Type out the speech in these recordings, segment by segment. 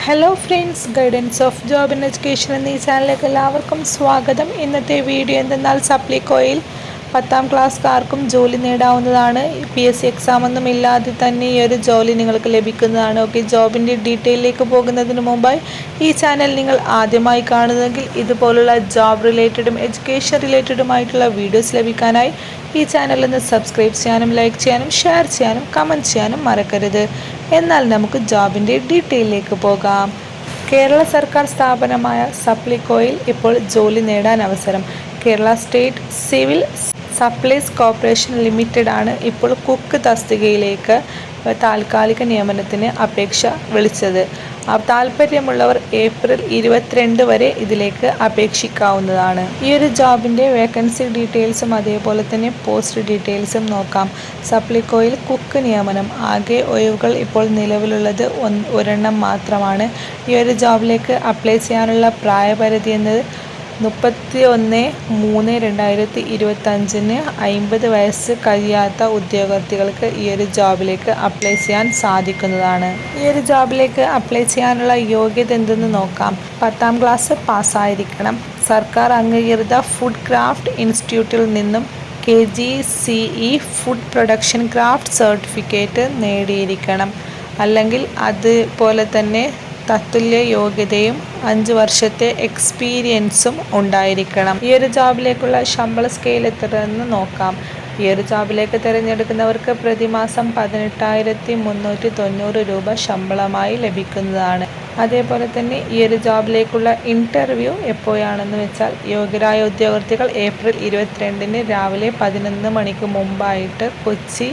Hello friends, guidance of job and education എന്ന ഈ ചാനലിലേക്ക് എല്ലാവർക്കും സ്വാഗതം. ഇന്നത്തെ വീഡിയോ എന്തെന്നാൽ സപ്ലിക്കോയിൽ 10ാം ക്ലാസ്സുകാർക്കും ജോലി നേടാവുന്നതാണ്. PSC എക്സാമൊന്നും ഇല്ലാതെ തന്നെ ഈ ഒരു ജോലി നിങ്ങൾക്ക് ലഭിക്കുന്നതാണ്. ഓക്കെ, ജോബിൻ്റെ ഡീറ്റെയിലേക്ക് പോകുന്നതിന് മുമ്പായി ഈ ചാനൽ നിങ്ങൾ ആദ്യമായി കാണുന്നതെങ്കിൽ ഇതുപോലുള്ള ജോബ് റിലേറ്റഡും എഡ്യൂക്കേഷൻ റിലേറ്റഡുമായിട്ടുള്ള വീഡിയോസ് ലഭിക്കാനായി ഈ ചാനൽ ഒന്ന് സബ്സ്ക്രൈബ് ചെയ്യാനും ലൈക്ക് ചെയ്യാനും ഷെയർ ചെയ്യാനും കമൻറ്റ് ചെയ്യാനും മറക്കരുത്. എന്നാൽ നമുക്ക് ജോബിൻ്റെ ഡീറ്റെയിലേക്ക് പോകാം. കേരള സർക്കാർ സ്ഥാപനമായ സപ്ലിക്കോയിൽ ഇപ്പോൾ ജോലി നേടാൻ അവസരം. Kerala state civil supplies corporation limited ആണ് ഇപ്പോൾ കുക്ക് തസ്തികയിലേക്ക് താൽക്കാലിക നിയമനത്തിന് അപേക്ഷ വിളിച്ചത്. താല്പര്യമുള്ളവർ ഏപ്രിൽ 22 വരെ ഇതിലേക്ക് അപേക്ഷിക്കാവുന്നതാണ്. ഈ ഒരു ജോബിൻ്റെ വേക്കൻസി ഡീറ്റെയിൽസും അതേപോലെ തന്നെ പോസ്റ്റ് ഡീറ്റെയിൽസും നോക്കാം. സപ്ലിക്കോയിൽ കുക്ക് നിയമനം. ആകെ ഒഴിവുകൾ ഇപ്പോൾ നിലവിലുള്ളത് ഒരെണ്ണം മാത്രമാണ്. ഈ ഒരു ജോബിലേക്ക് അപ്ലൈ ചെയ്യാനുള്ള പ്രായപരിധി എന്നത് 31/3/2025 50 വയസ്സ് കഴിയാത്ത ഉദ്യോഗാർത്ഥികൾക്ക് ഈ ഒരു ജോബിലേക്ക് അപ്ലൈ ചെയ്യാൻ സാധിക്കുന്നതാണ്. ഈ ഒരു ജോബിലേക്ക് അപ്ലൈ ചെയ്യാനുള്ള യോഗ്യത എന്തെന്ന് നോക്കാം. 10ാം ക്ലാസ് പാസ്സായിരിക്കണം. സർക്കാർ അംഗീകൃത ഫുഡ് ക്രാഫ്റ്റ് ഇൻസ്റ്റിറ്റ്യൂട്ടിൽ നിന്നും KGCE food production craft certificate നേടിയിരിക്കണം. അല്ലെങ്കിൽ അതുപോലെ തന്നെ തത്തുല്യ യോഗ്യതയും 5 വർഷത്തെ എക്സ്പീരിയൻസും ഉണ്ടായിരിക്കണം. ഈ ഒരു ജോബിലേക്കുള്ള ശമ്പള സ്കെയിൽ എത്രയെന്ന് നോക്കാം. ഈ ഒരു ജോബിലേക്ക് തിരഞ്ഞെടുക്കുന്നവർക്ക് പ്രതിമാസം 18,390 രൂപ ശമ്പളമായി ലഭിക്കുന്നതാണ്. അതേപോലെ തന്നെ ഈ ഒരു ജോബിലേക്കുള്ള ഇൻ്റർവ്യൂ എപ്പോഴാണെന്ന് വെച്ചാൽ യോഗ്യരായ ഉദ്യോഗാർത്ഥികൾ ഏപ്രിൽ 22 രാവിലെ 11 മണിക്ക് മുമ്പായിട്ട് കൊച്ചി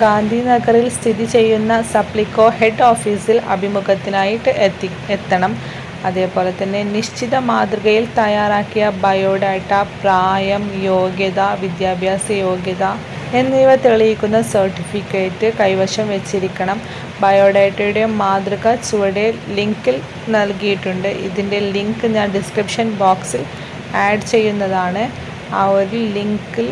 ഗാന്ധിനഗറിൽ സ്ഥിതി ചെയ്യുന്ന സപ്ലിക്കോ ഹെഡ് ഓഫീസിൽ അഭിമുഖത്തിനായിട്ട് എത്തണം. അതേപോലെ തന്നെ നിശ്ചിത മാതൃകയിൽ തയ്യാറാക്കിയ ബയോഡാറ്റ, പ്രായം, യോഗ്യത, വിദ്യാഭ്യാസ യോഗ്യത എന്നിവ തെളിയിക്കുന്ന സർട്ടിഫിക്കറ്റ് കൈവശം വെച്ചിരിക്കണം. ബയോഡാറ്റയുടെ മാതൃക ചുവടെ ലിങ്കിൽ നൽകിയിട്ടുണ്ട്. ഇതിൻ്റെ ലിങ്ക് ഞാൻ ഡിസ്ക്രിപ്ഷൻ ബോക്സിൽ ആഡ് ചെയ്യുന്നതാണ്. ആ ഒരു ലിങ്കിൽ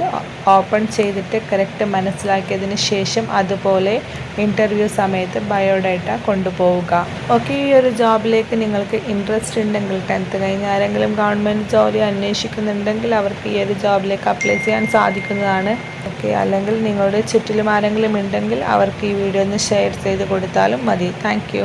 ഓപ്പൺ ചെയ്തിട്ട് കറക്റ്റ് മനസ്സിലാക്കിയതിന് ശേഷം അതുപോലെ ഇൻ്റർവ്യൂ സമയത്ത് ബയോഡാറ്റ കൊണ്ടുപോവുക. ഓക്കെ, ഈ ഒരു ജോബിലേക്ക് നിങ്ങൾക്ക് ഇൻട്രസ്റ്റ് ഉണ്ടെങ്കിൽ 10th കഴിഞ്ഞ് ആരെങ്കിലും ഗവൺമെൻറ് ജോലി അന്വേഷിക്കുന്നുണ്ടെങ്കിൽ അവർക്ക് ഈ ഒരു ജോബിലേക്ക് അപ്ലൈ ചെയ്യാൻ സാധിക്കുന്നതാണ്. ഓക്കെ, അല്ലെങ്കിൽ നിങ്ങളുടെ ചുറ്റിലും ആരെങ്കിലും ഉണ്ടെങ്കിൽ അവർക്ക് ഈ വീഡിയോ ഒന്ന് ഷെയർ ചെയ്ത് കൊടുത്താലും മതി. താങ്ക്